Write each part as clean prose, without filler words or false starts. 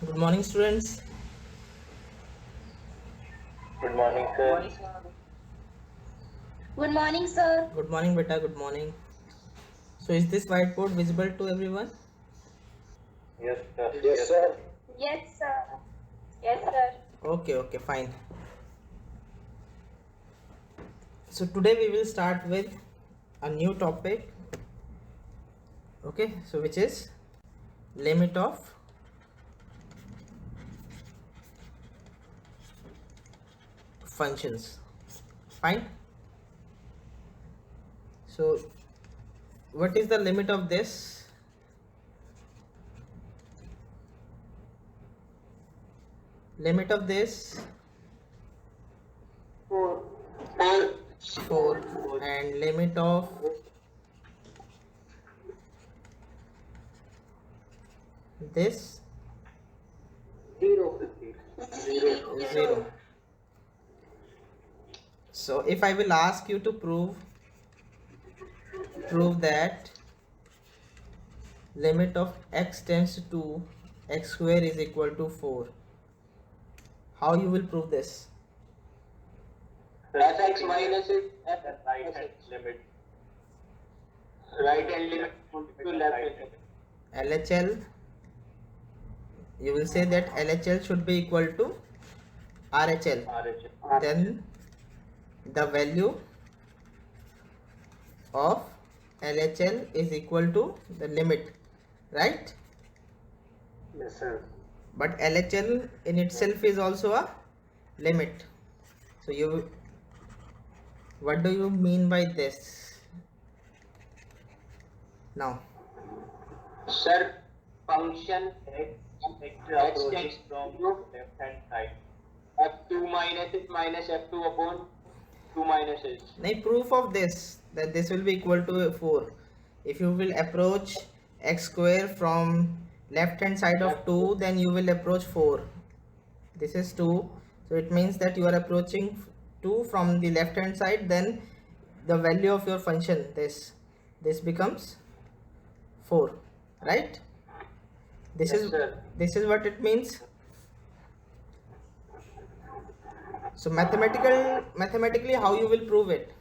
Good morning, students. Good morning, sir. Good morning, sir. Good morning, beta. Good morning. So, is this whiteboard visible to everyone? Yes, sir. Yes, sir. Yes, sir. Yes, sir. Okay, fine. So, today we will start with a new topic. Okay, so which is limit of functions. Fine. So, what is the limit of this? Limit of this 4 and limit of this 0. So if I will ask you to prove that limit of x tends to x square is equal to 4, how you will prove this? Fx minus it Right hand limit. right hand limit to left hand. LHL, you will say that LHL should be equal to RHL. RHL. Then the value of LHL is equal to the limit, right? Yes, sir. But LHL in itself is also a limit. So what do you mean by this? Now, Sir, function X x approaching tends from to left hand side. f2 minus it minus f2 upon 2 minus it. now proof of this, that this will be equal to 4. If you will approach x square from left hand side of 2, then you will approach 4. This is 2, so it means that you are approaching 2 from the left hand side. Then the value of your function, this becomes 4, right? This Yes, is sir. this is what it means. So mathematically how you will prove it?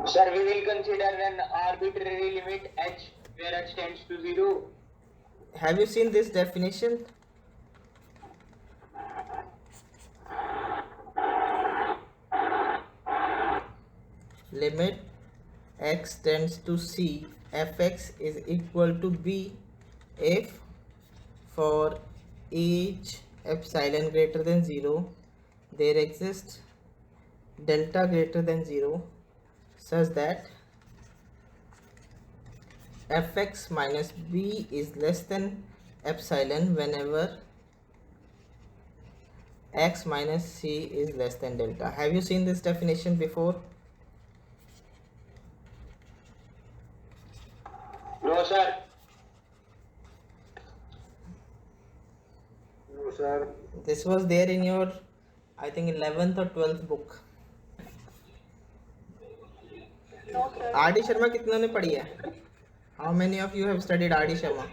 Sir, we will consider an arbitrary limit h where h tends to 0. Have you seen this definition? Limit x tends to c, fx is equal to b if for each epsilon greater than 0 there exists delta greater than 0 such that fx minus b is less than epsilon whenever x minus c is less than delta. Have you seen this definition before? No, sir. No, sir. This was there in your, I think, 11th or 12th book. No, sir. R.D. Sharma कितनों ने पढ़ी है? How many of you have studied R.D. Sharma?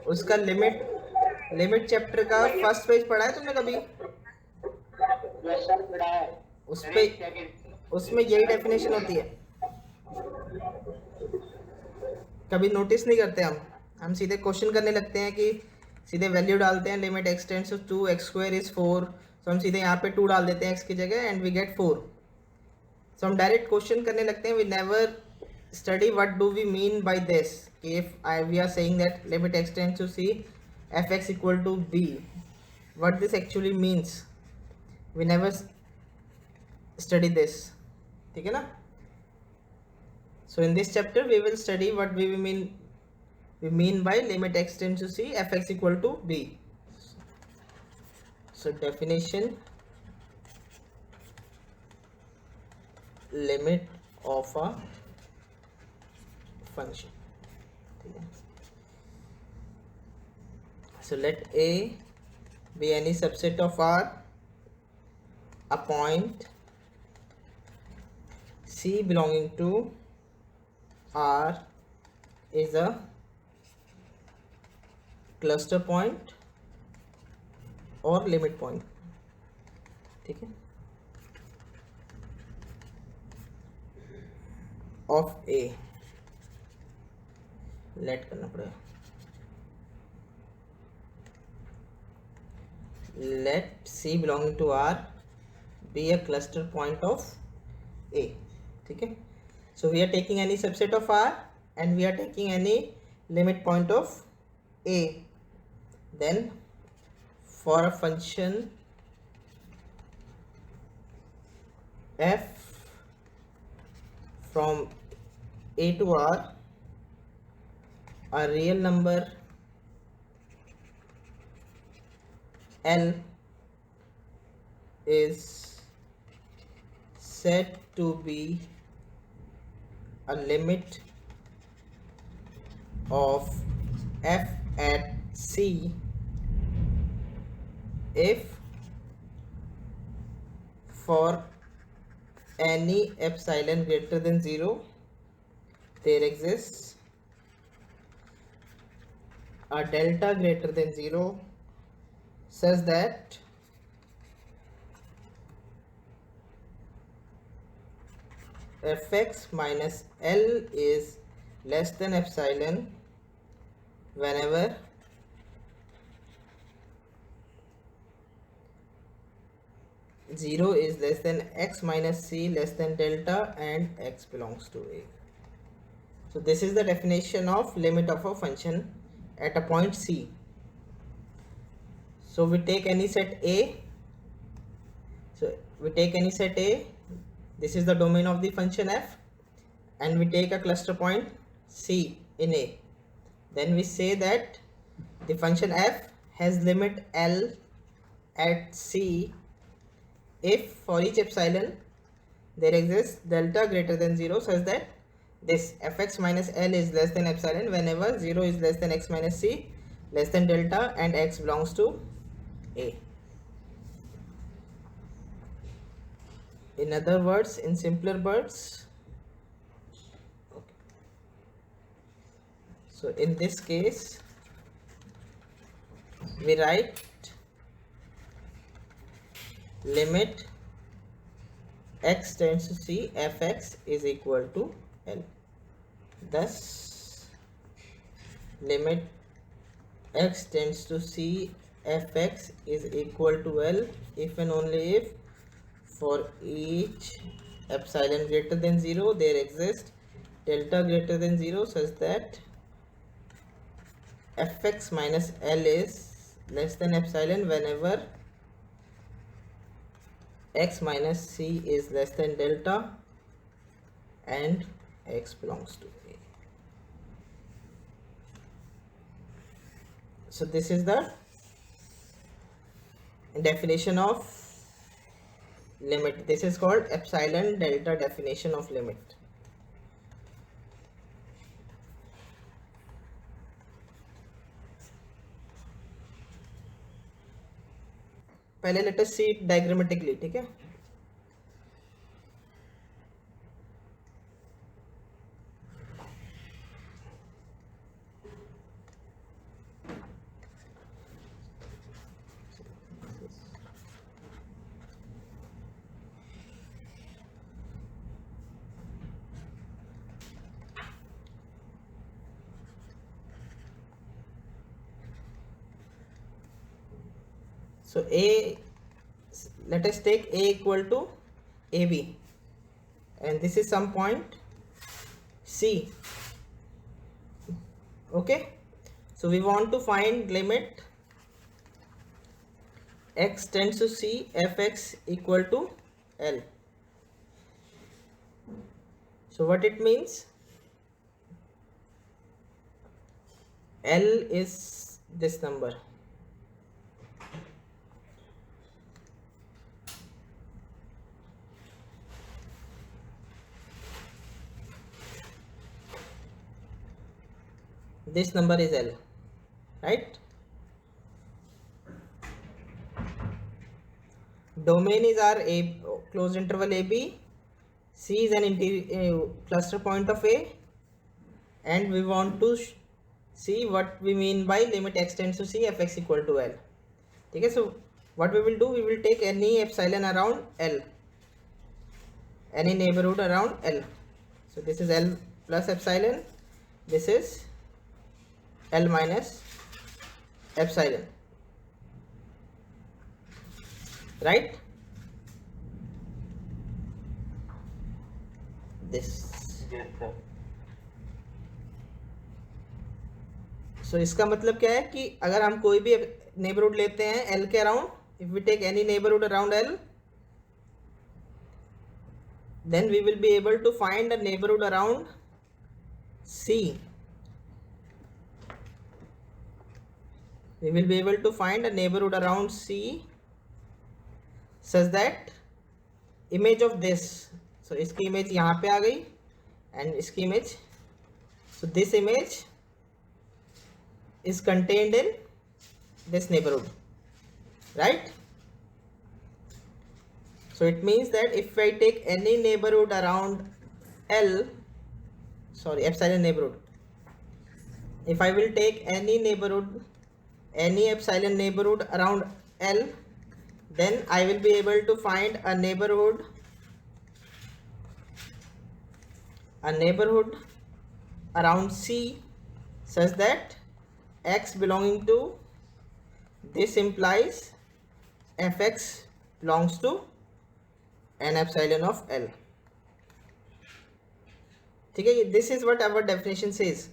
उसका limit chapter का first page पढ़ा है तुमने कभी? Yes, sir, पढ़ा है. उस पे उसमें यही डेफिनेशन होती है. कभी नोटिस नहीं करते हम सीधे क्वेश्चन करने लगते हैं कि सीधे वैल्यू डालते हैं limit x tends to x square is 4. So हम सीधे यहाँ पे 2 डाल देते हैं x की जगह एंड वी गेट 4. सो हम डायरेक्ट क्वेश्चन करने लगते हैं. We never study what do we mean by this. If we are saying that limit x tends to c fx equal to b, what this actually means, we never study this. ठीक है ना? So in this chapter we will study what we mean by limit x tends to c fx equal to b. So definition: limit of a function. So let a be any subset of R, a point C belonging to R is a cluster point और limit point, ठीक है, of A. Let करना पड़ेगा, let C belonging to R be a cluster point of A, ठीक है। So we are taking any subset of R and we are taking any limit point of A, then for a function f from a to r, a real number L is said to be a limit of f at C if for any epsilon greater than 0 there exists a delta greater than 0 such that fx minus L is less than epsilon whenever zero is less than x minus c less than delta and x belongs to a. So this is the definition of limit of a function at a point C. So we take any set A. So we take any set A. This is the domain of the function f, and we take a cluster point C in A. Then we say that the function f has limit L at C if for each epsilon there exists delta greater than 0 such that this fx minus L is less than epsilon whenever 0 is less than x minus c less than delta and x belongs to a. In other words, in simpler words, okay. So in this case we write limit x tends to c fx is equal to L. Thus limit x tends to c fx is equal to L if and only if for each epsilon greater than 0 there exists delta greater than 0 such that fx minus L is less than epsilon whenever x minus c is less than delta and x belongs to a. So this is the definition of limit. This is called epsilon delta definition of limit. पहले let us see it diagrammatically, ठीक है। So let us take a equal to ab, and this is some point C. Okay, so we want to find limit x tends to c fx equal to L. So what it means, L is this number. This number is L, right? Domain is our a closed interval AB, C is an cluster point of A, and we want to see what we mean by limit x tends to C f x equal to L. ठीक है, so what we will do, we will take any epsilon around L, any neighborhood around L. So this is L plus epsilon, this is L minus epsilon, right? This. Yes, sir. So इसका मतलब क्या है कि अगर हम कोई भी neighbourhood लेते हैं L के around, if we take any neighbourhood around L, then we will be able to find a neighborhood around C. We will be able to find a neighborhood around C such that image of this, so इसकी image यहाँ पे आ गई and इसकी image, so this image is contained in this neighborhood, right? So it means that if I take any neighborhood around L, sorry, epsilon neighborhood, if I will take any neighborhood, any epsilon neighborhood around L, then I will be able to find a neighborhood around C such that x belonging to this implies fx belongs to an epsilon of L. ठीक है, this is what our definition says,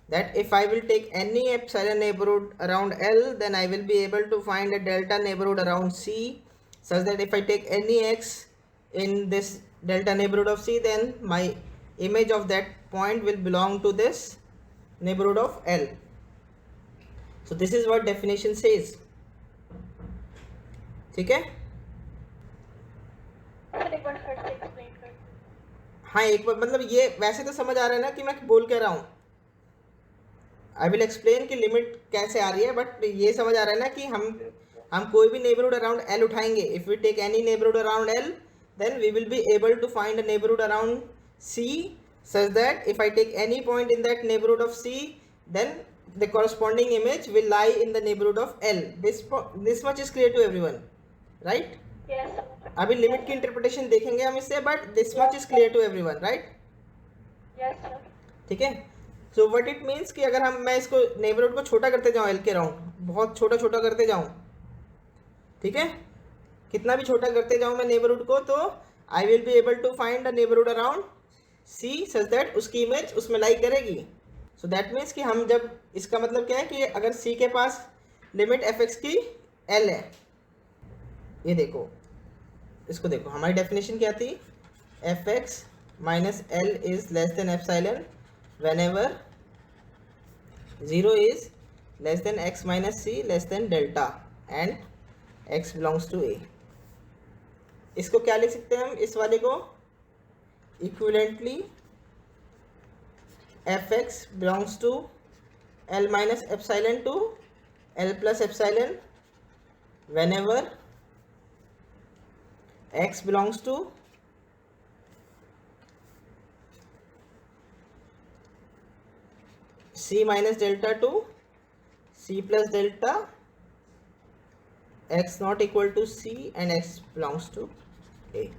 that if I will take any epsilon neighborhood around L, then I will be able to find a delta neighborhood around C such that if I take any x in this delta neighborhood of C, then my image of that point will belong to this neighborhood of L. So this is what definition says. ठीक है, sir एक बार फिर से explain कर। हाँ एक बार, मतलब ये वैसे तो समझ आ रहा है ना कि मैं बोल क्या रहा हूँ, आई विल एक्सप्लेन कि लिमिट कैसे आ रही है, बट ये समझ आ रहा है ना कि हम कोई भी नेबरहुड अराउंड L उठाएंगे, if we take any neighbourhood around L, then we will be able to find a neighborhood around C such that if I take any point in that neighborhood of C, then the corresponding image will lie in the neighborhood of L. This much is clear to everyone, right? Yes sir. अभी limit की interpretation देखेंगे हम इससे, but this much is clear to everyone, right? Yes sir. ठीक है, so what it means कि अगर मैं इसको नेबरहुड को छोटा करते जाऊँ L के अराउंड, बहुत छोटा छोटा करते जाऊँ, ठीक है, कितना भी छोटा करते जाऊँ मैं नेबरहुड को, तो I will be able to find a neighbourhood around C such that उसकी इमेज उसमें लाई करेगी. सो दैट मीन्स कि हम जब, इसका मतलब क्या है कि अगर C के पास लिमिट fx की L है, ये देखो, इसको देखो, हमारी डेफिनेशन क्या थी, fx minus L is less than epsilon whenever 0 is less than x minus c less than delta and x belongs to A. इसको क्या लिख सकते हैं हम, इस वाले को equivalently fx belongs to L minus epsilon to L plus epsilon whenever x belongs to C minus delta to C plus delta, x not equal to C and x belongs to A.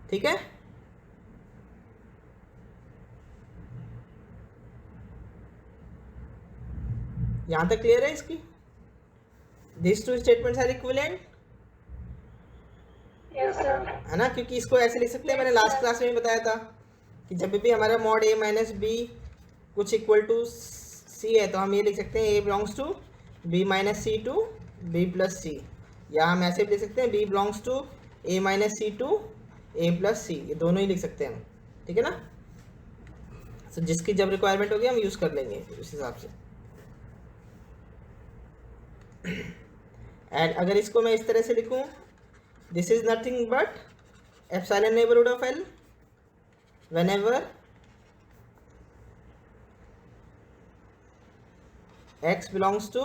ठीक है, यहां तक clear है इसकी? This two statements are equivalent, yes sir. है ना, क्योंकि इसको ऐसे लिख सकते हैं, मैंने लास्ट क्लास में भी बताया था कि जब भी हमारा मॉड A माइनस बी कुछ इक्वल टू C है, तो हम ये लिख सकते हैं A belongs to B minus C to B plus C, या हम ऐसे भी लिख सकते हैं B belongs to A minus C to A plus C, ये दोनों ही लिख सकते हैं हम, ठीक है ना. तो जिसकी जब रिक्वायरमेंट होगी हम यूज़ कर लेंगे उस हिसाब से. एंड अगर इसको मैं इस तरह से लिखूं, this is nothing but epsilon neighbourhood of L whenever x belongs to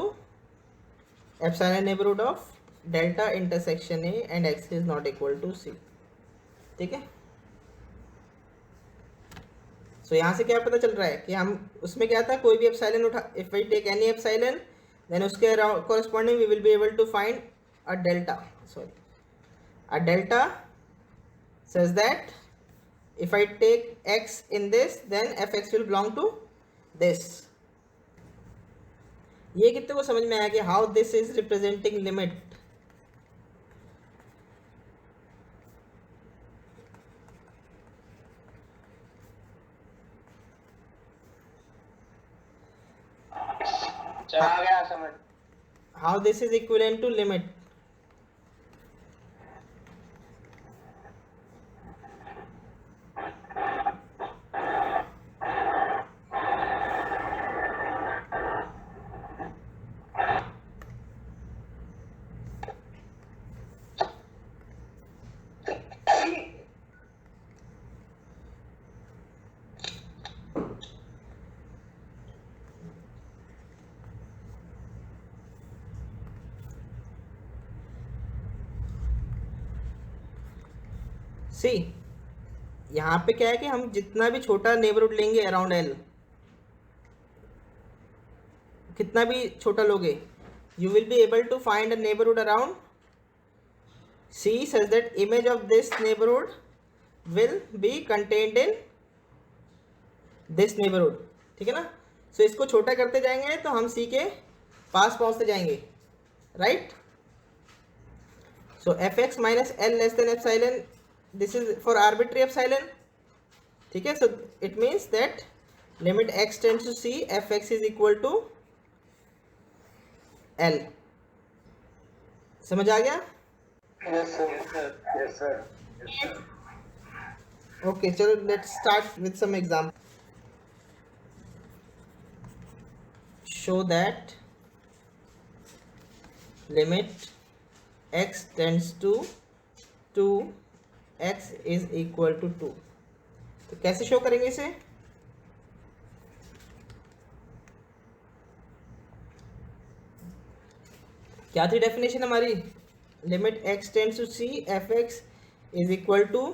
epsilon neighborhood of delta intersection A and x is not equal to C. ठीक है, सो यहाँ से क्या पता चल रहा है कि हम उसमें क्या था, कोई भी एप्सिलॉन उठा, if we take any epsilon then उसके corresponding we will be able to find a delta, sorry, a delta says that if I take x in this then fx will belong to this. ये कितने को समझ में आया कि how this is representing limit? चला गया समझ. How this is equivalent to limit? सी यहाँ पे क्या है कि हम जितना भी छोटा नेबरहुड लेंगे अराउंड एल, कितना भी छोटा लोगे, you will be able to find a neighbourhood around C such that image of this neighbourhood will be contained in this neighbourhood. ठीक है ना. सो इसको छोटा करते जाएंगे तो हम सी के पास पहुंचते जाएंगे, right. So F x minus L less than epsilon, this is for arbitrary epsilon. ठीक है. so it means that limit x tends to c fx is equal to l. समझ आ गया? Yes, sir. Yes, sir. Yes, sir. Yes, sir. Okay, चलो let's start with some example. Show that limit x tends to 2 x is equal to 2. तो कैसे show करेंगे इसे? क्या थी definition हमारी? Limit x tends to c f x is equal to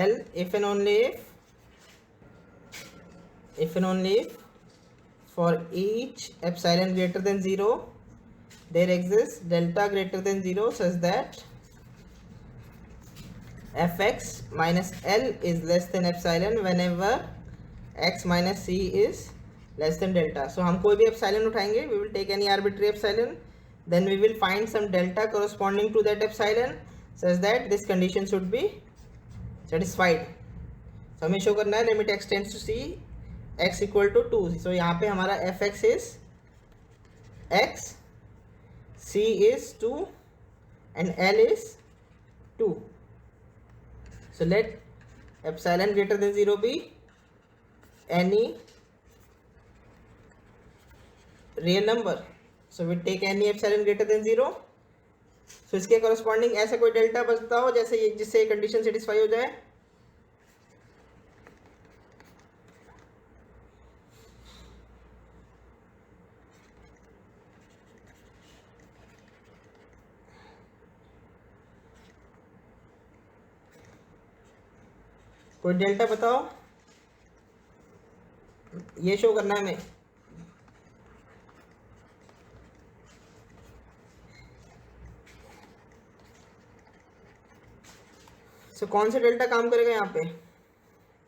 l if and only if for each epsilon greater than 0 there exists delta greater than 0 such that fx minus l is less than epsilon whenever x minus c is less than delta. So हम कोई भी epsilon उठाएंगे, we will take any arbitrary epsilon, then we will find some delta corresponding to that epsilon such that this condition should be satisfied. So हमें show करना है limit x tends to c x equal to 2. So यहाँ पे हमारा fx is x, c is 2 and l is 2. So let epsilon greater than 0 be any real number. So we take any epsilon greater than 0. So इसके corresponding ऐसा कोई delta बचता हो जैसे ये, जिससे ये कंडीशन सेटिस्फाई हो जाए. कोई डेल्टा बताओ, ये शो करना है हमें. सो कौन सा डेल्टा काम करेगा यहाँ पे?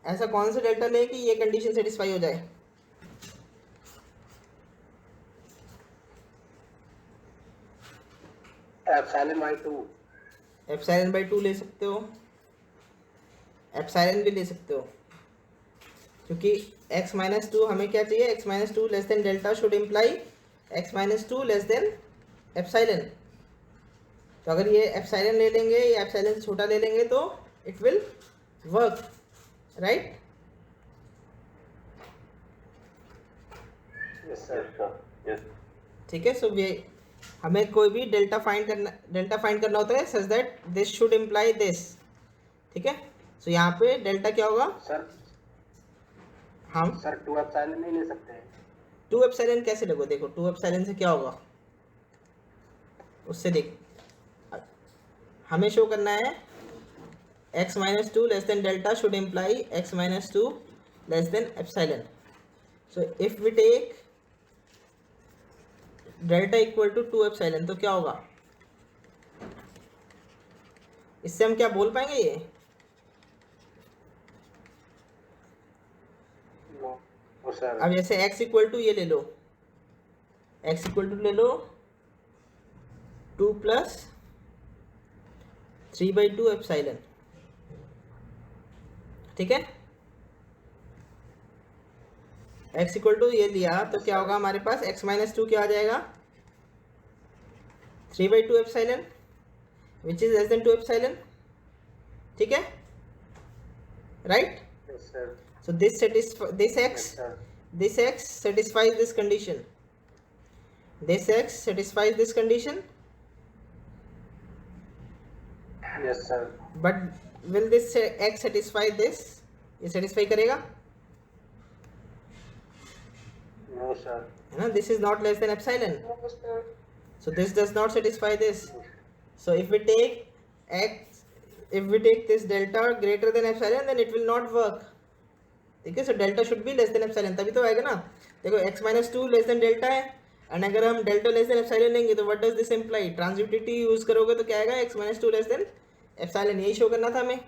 ऐसा कौन सा डेल्टा ले कि ये कंडीशन सेटिस्फाई हो जाए? Epsilon by 2. एप्सिलॉन बाई 2 ले सकते हो, एप्सिलॉन भी ले सकते हो, क्योंकि x माइनस 2 हमें क्या चाहिए? x minus 2 less than delta should imply x minus 2 less than epsilon. तो अगर ये एप्सिलॉन ले लेंगे या एप्सिलॉन से छोटा ले लेंगे तो it will work, right? Yes, sir. Yes. ठीक है. सो ये हमें कोई भी डेल्टा फाइंड करना होता है such that this should imply this. ठीक है. सो यहाँ पे डेल्टा क्या होगा? सर हम सर 2 epsilon नहीं ले सकते हैं. 2 एप्सिलॉन कैसे लगो? देखो 2 एप्सिलॉन से क्या होगा उससे देख, हमें शो करना है x minus 2 less than delta should imply x minus 2 less than epsilon. So if we take delta equal to 2 epsilon तो क्या होगा? इससे हम क्या बोल पाएंगे ये? No, sir. अब जैसे x इक्वल टू ये ले लो, x इक्वल टू ले लो 2 प्लस 3/2 एप्सिलॉन, ठीक है। x इक्वल टू ये लिया तो क्या होगा हमारे पास? x माइनस 2 क्या आ जाएगा? 3/2 epsilon which is less then 2 epsilon, ठीक है, right. Yes, sir. So this Yes, sir. this x satisfies this condition. This x satisfies this condition. Yes, sir. But will this x satisfy this? ये satisfy करेगा? No, sir. है ना? This is not less than epsilon. No, sir. So this does not satisfy this. So if we take x, if we take this delta greater than epsilon, then it will not work. ठीक है, so delta should be less than epsilon, तभी तो आएगा ना। देखो x minus 2 less than delta है, and अगर हम डेल्टा लेस देन एप्सिलॉन लेंगे तो what does this imply? Transitivity use करोगे तो क्या आएगा? x minus 2 less than epsilon, यही शो करना था हमें,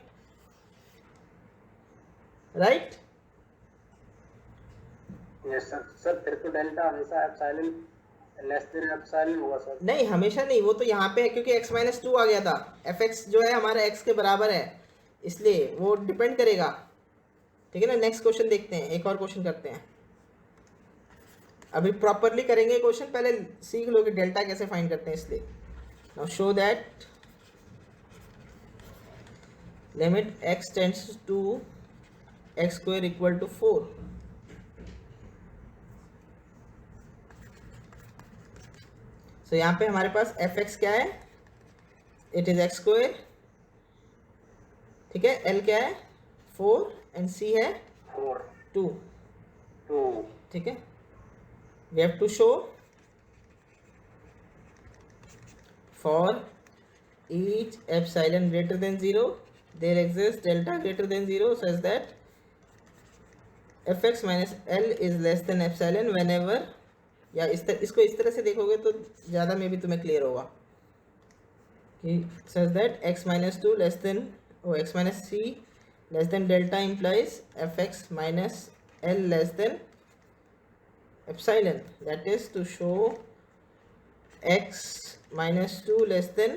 राइट? Yes, sir. Sir, फिर तो डेल्टा हमेशा एप्सिलॉन लेस देन एप्सिलॉन होगा सर। नहीं, हमेशा नहीं, वो तो यहाँ पे है क्योंकि x minus 2 आ गया था, fx जो है हमारा x के बराबर है, इसलिए वो डिपेंड करेगा, ठीक है ना। नेक्स्ट क्वेश्चन देखते हैं, एक और क्वेश्चन करते हैं। अभी प्रॉपरली करेंगे क्वेश्चन, पहले सीख लो कि डेल्टा कैसे फाइंड करते हैं, इसलिए now show that limit x tends to x square equal to 4। So यहाँ पे हमारे पास fx क्या है? इट इज x स्क्वायर, ठीक है। l क्या है? 4 एंड c है 4, 2, 2. ठीक है। we have to show for each epsilon greater than 0 there exists delta greater than 0 such that fx minus l is less than epsilon whenever, या इसको इस तरह से देखोगे तो ज़्यादा में भी तुम्हें क्लियर होगा कि such that x minus 2 less than x minus c less than delta implies fx minus l less than epsilon, that is to show x minus 2 less than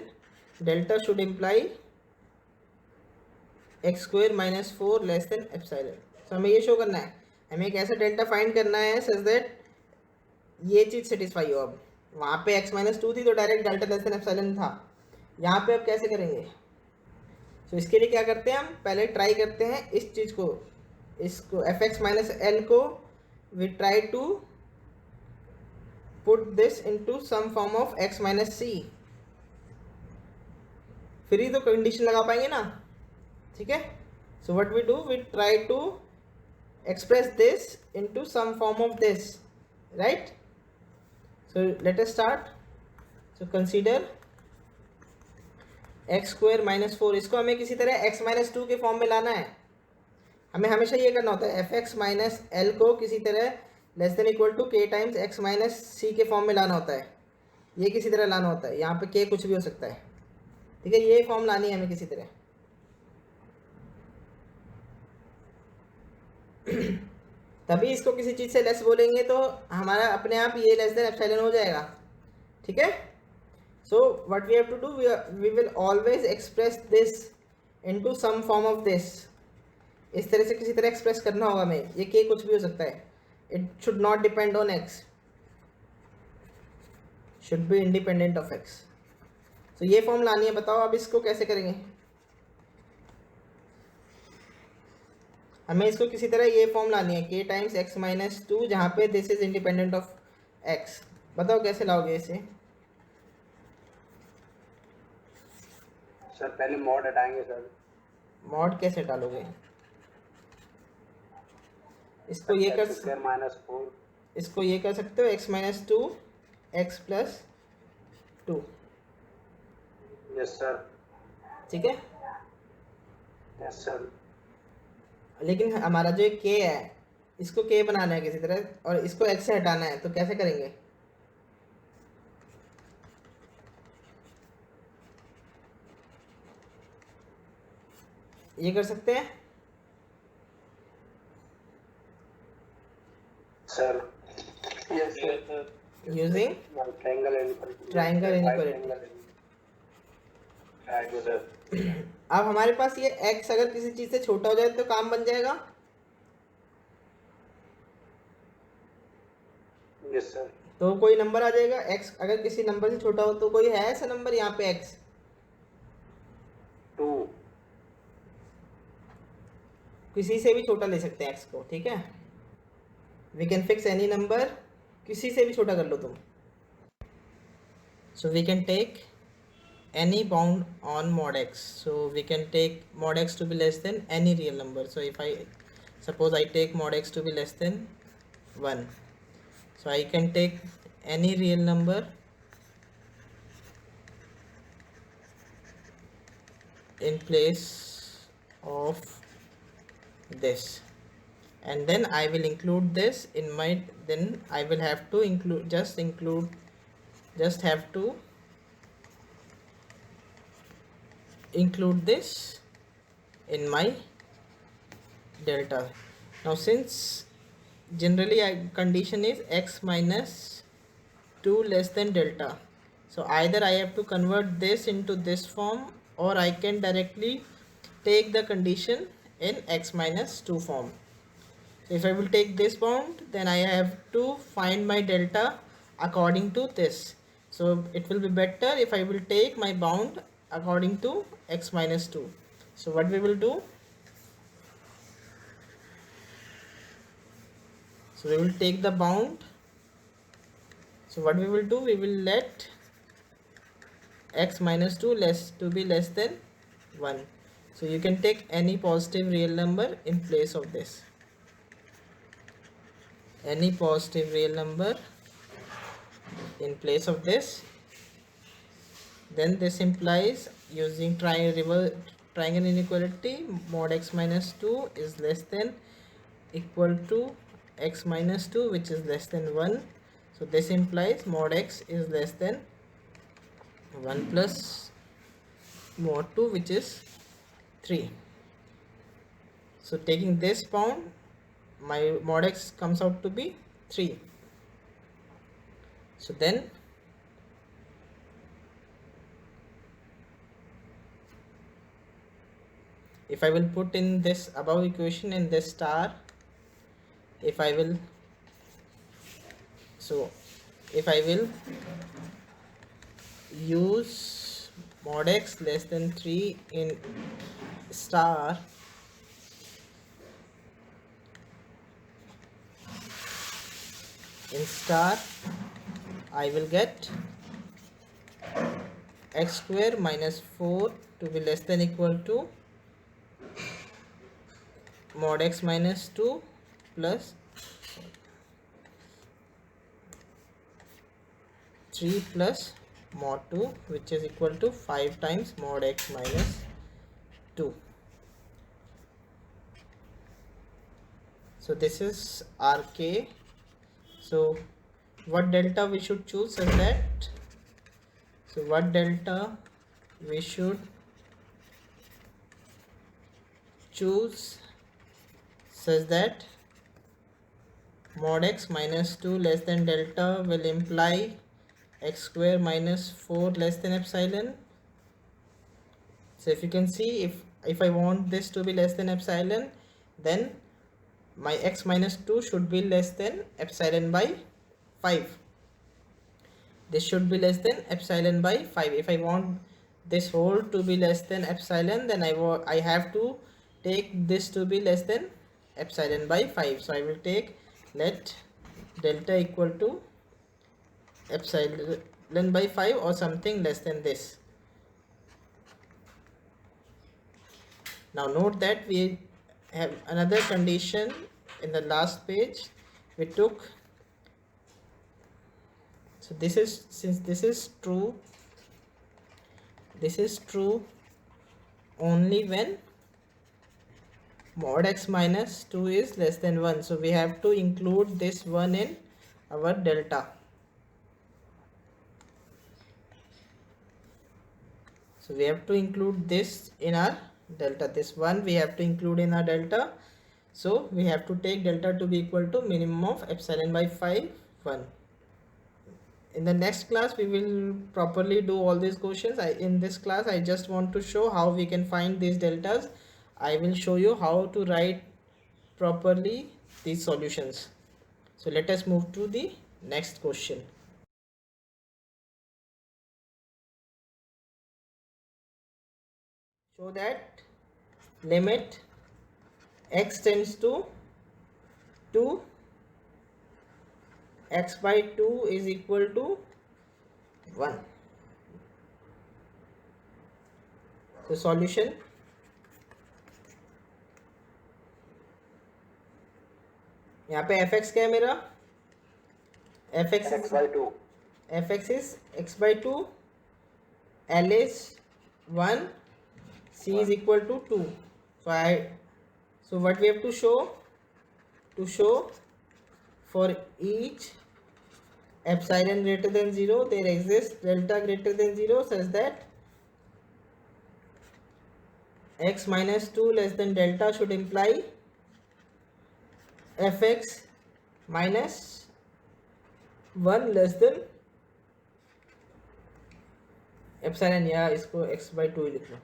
delta should imply x square minus 4 less than epsilon. So हमें ये show करना है, हमें एक ऐसा delta find करना है such that ये चीज़ सेटिस्फाई हो। अब वहाँ पे x minus 2 थी तो direct delta less than epsilon था, यहाँ पे अब कैसे करेंगे? तो इसके लिए क्या करते हैं, हम पहले ट्राई करते हैं इस चीज़ को, इसको fx माइनस एल को we try to put this into some form of x minus C, फिर ही तो कंडीशन लगा पाएंगे ना, ठीक है। So what we do, we try to express this into some form of this, right. So let us start. So consider x square minus 4, इसको हमें किसी तरह x माइनस 2 के फॉर्म में लाना है। हमें हमेशा ये करना होता है, fx माइनस एल को किसी तरह less than equal to k times x minus C के फॉर्म में लाना होता है, ये किसी तरह लाना होता है। यहाँ पे k कुछ भी हो सकता है, ठीक है, ये फॉर्म लानी है हमें किसी तरह। तभी इसको किसी चीज़ से लेस बोलेंगे तो हमारा अपने आप ये लेस देन एप्सिलॉन हो जाएगा, ठीक है। So what we have to do, we will always express this into some form of this, इस तरह से किसी तरह एक्सप्रेस करना होगा हमें। ये k कुछ भी हो सकता है, it should not depend on x, should be independent of x। तो ये फॉर्म लानी है, बताओ अब इसको कैसे करेंगे? हमें इसको किसी तरह ये फॉर्म लानी है k टाइम्स x माइनस 2, जहाँ पे this is independent of x। बताओ कैसे लाओगे इसे? सर पहले मॉड हटाएंगे सर। मॉड कैसे डालोगे? इसको ये कर स्क्वायर माइनस 4, इसको ये कर सकते हो x minus 2 x plus 2, yes sir, ठीक है। Yes sir. लेकिन हमारा जो k है इसको k बनाना है किसी तरह और इसको x से हटाना है, तो कैसे करेंगे? ये कर सकते हैं Sir. Yes, sir. Using Triangle inequality. Triangle inequality. Triangle, sir. अब हमारे पास ये x अगर किसी चीज से छोटा हो जाए तो काम बन जाएगा। Yes, sir. तो कोई नंबर आ जाएगा x अगर किसी नंबर से छोटा हो, तो कोई है ऐसा नंबर यहाँ पे x? 2. किसी से भी छोटा ले सकते हैं x को, ठीक है। We can fix any number, किसी से भी छोटा कर लो तुम। So we can take any bound on mod x, so we can take mod x to be less than any real number. So if I suppose I take mod x to be less than 1, so I can take any real number in place of this, and then I will include this in my, then I will have to include this in my delta. Now since generally condition is x minus 2 less than delta, so either I have to convert this into this form or I can directly take the condition in x minus 2 form. So if I will take this bound, then I have to find my delta according to this. So it will be better if I will take my bound according to x minus 2. So what we will do, so we will take the bound. So what we will do, we will let x minus 2 be less than 1. So you can take any positive real number in place of this, any positive real number in place of this. Then this implies, using triangle inequality, mod x minus 2 is less than equal to x minus 2, which is less than 1. So this implies mod x is less than 1 plus mod 2, which is 3. So taking this bound, my mod x comes out to be 3. So then if I will put in this above equation in this star, if I will use mod x less than 3 in star, I will get x square minus 4 to be less than equal to mod x minus 2 plus 3 plus mod 2, which is equal to 5 times mod x minus 2. So this is rk. So what delta we should choose is that, so what delta we should choose such that mod x minus 2 less than delta will imply x square minus 4 less than epsilon. So if you can see, if I want this to be less than epsilon, then my x minus 2 should be less than epsilon by 5. This should be less than epsilon by 5. If I want this whole to be less than epsilon, then I have to take this to be less than epsilon by 5. So I will take, let delta equal to epsilon by 5 or something less than this. Now note that we have another condition in the last page we took. So this is, since this is true only when mod x minus 2 is less than 1, so we have to include this 1 in our delta. So we have to include this in our delta. This 1 we have to include in our delta. So we have to take delta to be equal to minimum of epsilon by 5 1. In the next class we will properly do all these questions. In this class I just want to show how we can find these deltas. I will show you how to write properly these solutions. So let us move to the next question. Show that limit x tends to 2, x by 2 is equal to 1. So solution, यहाँ पे fx क्या है मेरा, fx x by 2. is x by 2, L is 1, C is equal to 2. So what we have to show for each epsilon greater than 0 there exists delta greater than 0 such that x minus 2 less than delta should imply fx minus 1 less than epsilon, या इसको x by 2 लिख लो.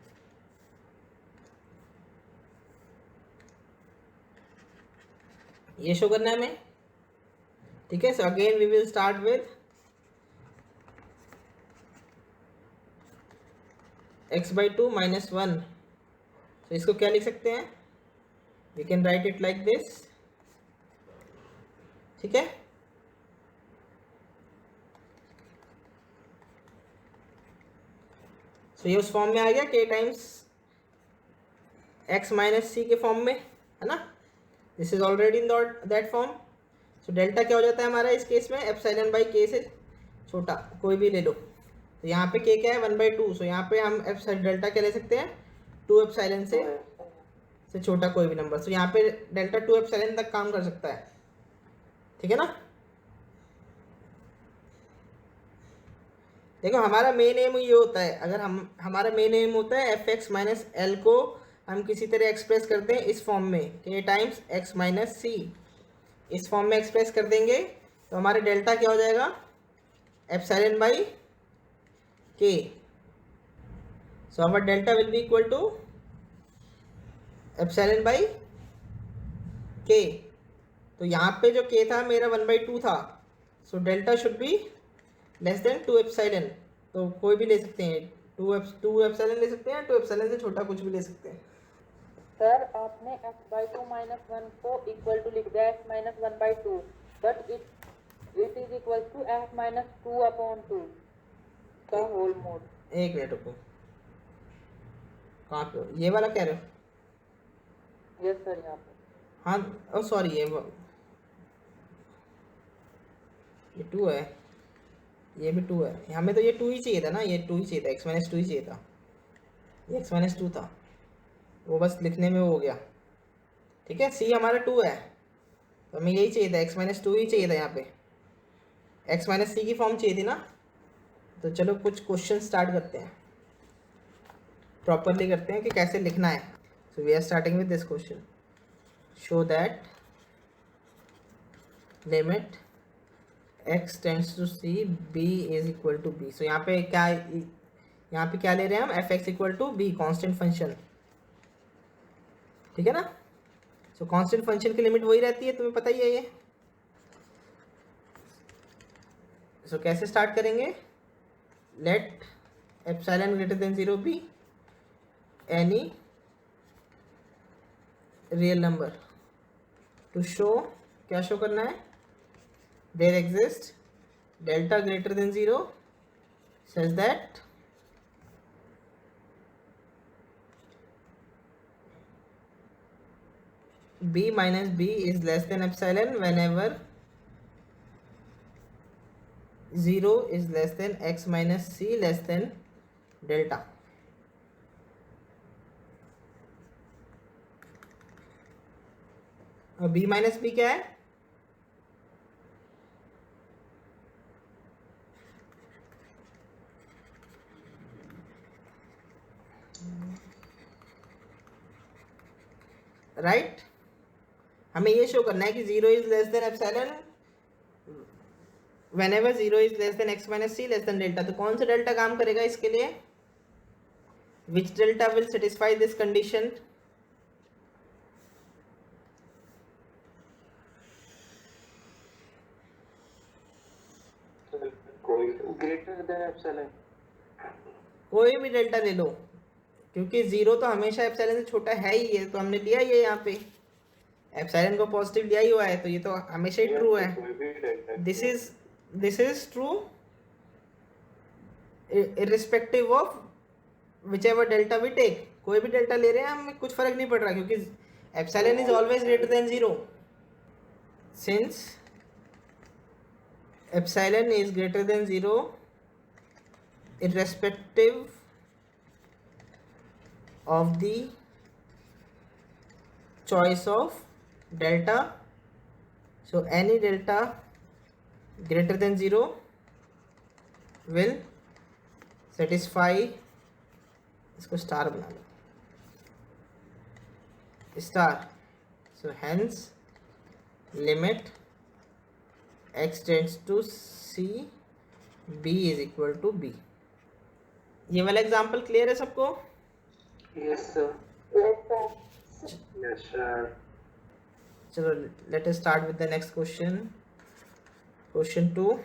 ये show करना है हमें, ठीक है. So again we will start with x by 2 minus 1. तो इसको क्या लिख सकते हैं, we can write it like this, ठीक है. सो ये उस फॉर्म में आ गया k times x minus C के फॉर्म में, है ना. This is already in that form. So delta क्या हो जाता है हमारा इस केस में, एप्सिलॉन बाई के से छोटा कोई भी ले लो. तो यहाँ पे k क्या है 1/2. सो यहाँ पे हम डेल्टा क्या ले सकते हैं 2 एप्सिलॉन से छोटा कोई भी नंबर. सो यहाँ पे डेल्टा 2 एप्सिलॉन तक काम कर सकता है, ठीक है ना. देखो हमारा मेन एम ये होता है, अगर हमारा मेन एम होता है एफ एक्स माइनस एल को हम किसी तरह एक्सप्रेस करते हैं इस फॉर्म में के टाइम्स एक्स माइनस सी, इस फॉर्म में एक्सप्रेस कर देंगे तो हमारे डेल्टा क्या हो जाएगा epsilon by k. So our delta will be equal to epsilon by k. तो यहाँ पे जो के था मेरा 1/2 था. So delta should be less than 2 epsilon. तो कोई भी ले सकते हैं, 2 एप्सिलॉन ले सकते हैं, 2 एप्सिलॉन से छोटा कुछ भी ले सकते हैं. सर आपने x by 2 minus 1 को इक्वल टू लिख दिया x minus 1/2, but it is equal to x minus 2/2 का होल मोड. एक मिनट रुको, कहाँ पे हो? ये वाला कह रहे हो? यस सर यहाँ पे. हाँ ओ सॉरी ये 2 है, ये भी 2 है. हमें तो ये 2 ही चाहिए था ना, ये 2 ही चाहिए था, x माइनस 2 ही चाहिए था, ये x माइनस 2 था, वो बस लिखने में हो गया, ठीक है. c हमारा 2 है तो हमें यही चाहिए था, x माइनस 2 ही चाहिए था. यहाँ पे x माइनस सी की फॉर्म चाहिए थी ना. तो चलो कुछ क्वेश्चन स्टार्ट करते हैं, प्रॉपरली करते हैं कि कैसे लिखना है. So we are starting with this question. Show that limit x tends to c b is equal to b. सो यहाँ पे क्या ले रहे हैं हम, f x equal to b, constant function, ठीक है ना. सो कांस्टेंट फंक्शन की लिमिट वही रहती है, तुम्हें पता ही है ये. सो कैसे स्टार्ट करेंगे, let epsilon greater than 0 be any real number. To show, क्या शो करना है, there exist delta greater than 0 such that b minus b is less than epsilon whenever 0 is less than x minus c less than delta. और b minus B क्या है? Right हमें ये show करना है कि 0 is less than epsilon whenever 0 is less than x minus c less than delta. तो कौन सा डेल्टा काम करेगा इसके लिए? Which delta will satisfy this condition? Greater than epsilon. कोई भी डेल्टा ले लो, क्योंकि 0 तो हमेशा एप्सिलॉन से छोटा है ही है, तो हमने लिया ये यहाँ पे एप्सिलॉन को पॉजिटिव लिया ही हुआ है, तो ये तो हमेशा ही ट्रू है. This is true irrespective of whichever delta we take. कोई भी डेल्टा ले रहे हैं हमें कुछ फर्क नहीं पड़ रहा, क्योंकि epsilon is always greater than 0. Since epsilon is greater than 0 irrespective of the choice of delta, so any delta greater than 0 will satisfy, इसको स्टार बना लो, star. so hence limit x tends to c b is equal to b. ये वाला example clear है सबको? Yes sir. Yes sir. चलो let us start with the next question. Question 2.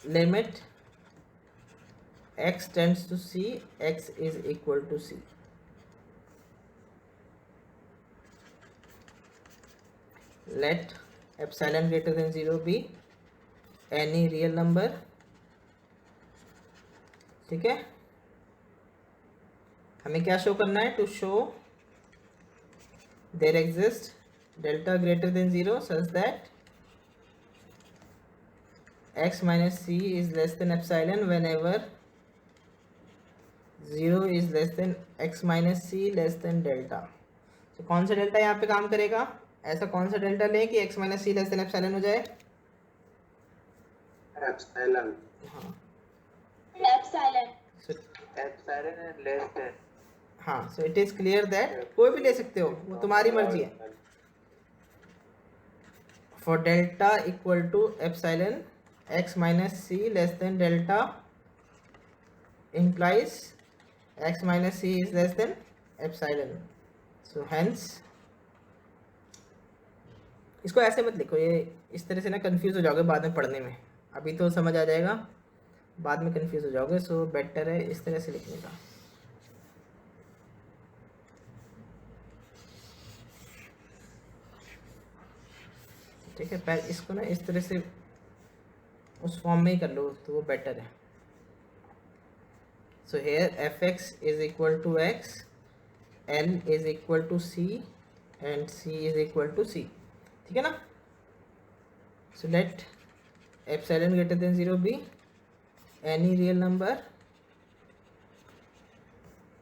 Limit x tends to c, x is equal to c. Let epsilon greater than 0 be any real number. ठीक है, हमें क्या show करना है? To show there exist delta greater than 0 such that x minus c is less than epsilon whenever 0 is less than x minus c less than delta. तो कौन सा delta यहाँ पे काम करेगा? ऐसा कौन सा डेल्टा लें कि x minus C less than epsilon हो जाए? एप्सिलॉन। हाँ, Epsilon. Epsilon is less than. हाँ, so it is clear that कोई भी ले सकते हो, वो तुम्हारी मर्जी है. For delta equal to epsilon x minus C less than delta implies x minus c is less than epsilon. So hence इसको ऐसे मत लिखो, ये इस तरह से ना कंफ्यूज हो जाओगे बाद में पढ़ने में. अभी तो समझ आ जाएगा, बाद में कंफ्यूज हो जाओगे. सो बेटर है इस तरह से लिखने का. ठीक है, पहले इसको ना इस तरह से उस फॉर्म में ही कर लो तो वो बेटर है. So here fx is equal to x, l is equal to c and c is equal to c. ठीक है ना? So let epsilon greater than 0 be any real number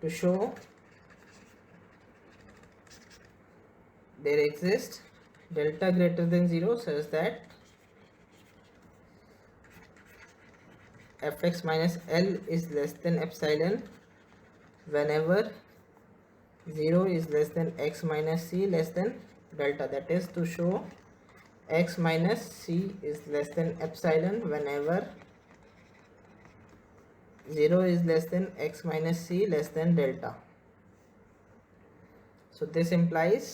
to show there exists delta greater than 0 such that fx minus l is less than epsilon whenever 0 is less than x minus c less than delta. That is to show x minus c is less than epsilon whenever 0 is less than x minus c less than delta. So this implies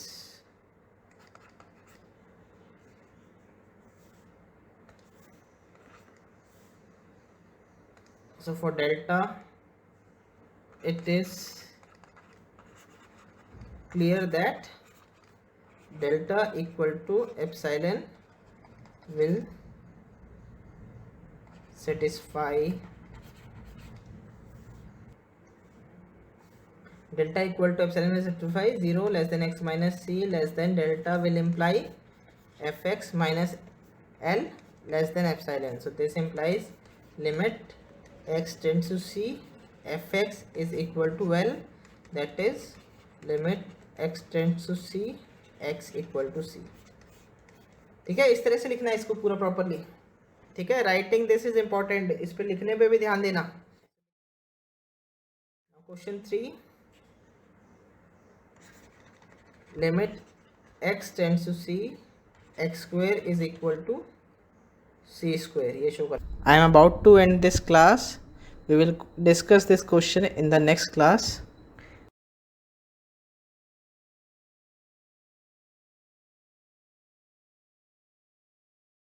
so for delta it is clear that delta equal to epsilon will satisfy delta equal to epsilon will satisfy 0 less than x minus c less than delta will imply fx minus l less than epsilon. So this implies limit x tends to c fx is equal to l, that is limit x tends to c x equal to c। ठीक है, इस तरह से लिखना है इसको पूरा properly. ठीक है, राइटिंग दिस इज इम्पोर्टेंट, इस पे लिखने पे भी ध्यान देना। Question 3, limit x tends to c x square is equal to c square, ये शो कर। I am about to end this class, we will discuss this question in the next class.